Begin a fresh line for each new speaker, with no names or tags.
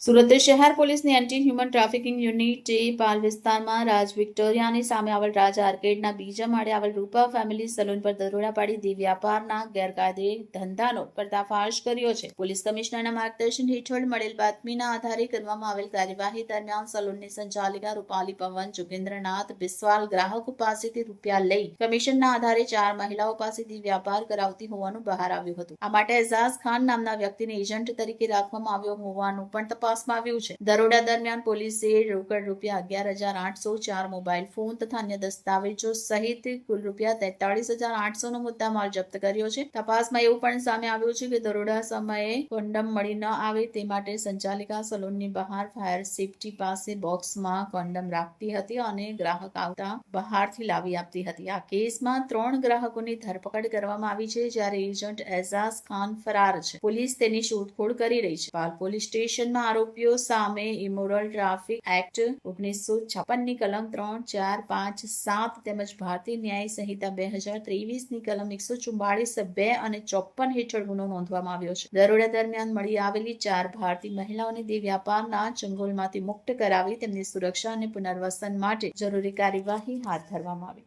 સુરત શહેર પોલીસની anti human trafficking યુનિટે પાલ વિસ્તારમાં રાજ વિક્ટોરિયાની સામે આવેલ રાજ આર્કેડના બીજા માળે આવેલ રૂપા ફેમિલી સલૂન પર દરોડા પાડી દેહ વ્યાપારના ગેરકાયદે ધંધાનો પર્દાફાશ કર્યો છે. પોલીસ કમિશનરના માર્ગદર્શન હેઠળ મળેલ બાતમીના આધારે કરવામાં આવેલ કાર્યવાહી દરમિયાન સલૂનની સંચાલિકા રૂપાલી પવન જોગેન્દ્રનાથ બિસ્વાલ ગ્રાહકો પાસેથી રૂપિયા લઈ કમિશનના આધારે 4 મહિલાઓ પાસેથી વ્યાપાર કરાવતી હોવાનું બહાર આવ્યું હતું. આ માટે એઝાઝ ખાન નામના વ્યક્તિને એજન્ટ તરીકે રાખવામાં આવ્યો હોવાનું પણ તપાસ દરોડા દરમિયાન પોલીસે રોકડ રૂપિયા 11,800, 4 મોબાઈલ ફોન તથા અન્ય દસ્તાવેજો સહિત કુલ રૂપિયા 43,800 નો મુદ્દામાલ જપ્ત કર્યો છે. તપાસમાં એવું પણ સામે આવ્યું છે કે દરોડા સમયે કોન્ડમ મળી ન આવે તે માટે સંચાલિકા સલૂનની બહાર ફાયર સેફટી પાસે બોક્સમાં કોન્ડમ રાખતી હતી અને ગ્રાહક આવતા બહારથી લાવી આપતી હતી. આ કેસમાં 3 ગ્રાહકોની ધરપકડ કરવામાં આવી છે, જ્યારે એજન્ટ એઝાઝ ખાન ફરાર છે. પોલીસ તેની શોધખોળ કરી રહી છે. પાલ પોલીસ સ્ટેશનમાં આરોપીઓ સામે ઇમોરલ ટ્રાફિક એક્ટ 1956 ની કલમ 3, 4, 5, 7 તેમજ ભારતીય ન્યાય સંહિતા 2023 ની કલમ 144, 2 અને 54 હેઠળ ગુનો નોંધવામાં આવ્યો છે. દરોડા દરમિયાન મળી આવેલી 4 ભારતીય મહિલાઓને દેહ વ્યાપારના ચંગુલમાંથી મુક્ત કરાવી તેમની સુરક્ષા અને પુનર્વસન માટે જરૂરી કાર્યવાહી હાથ ધરવામાં આવી.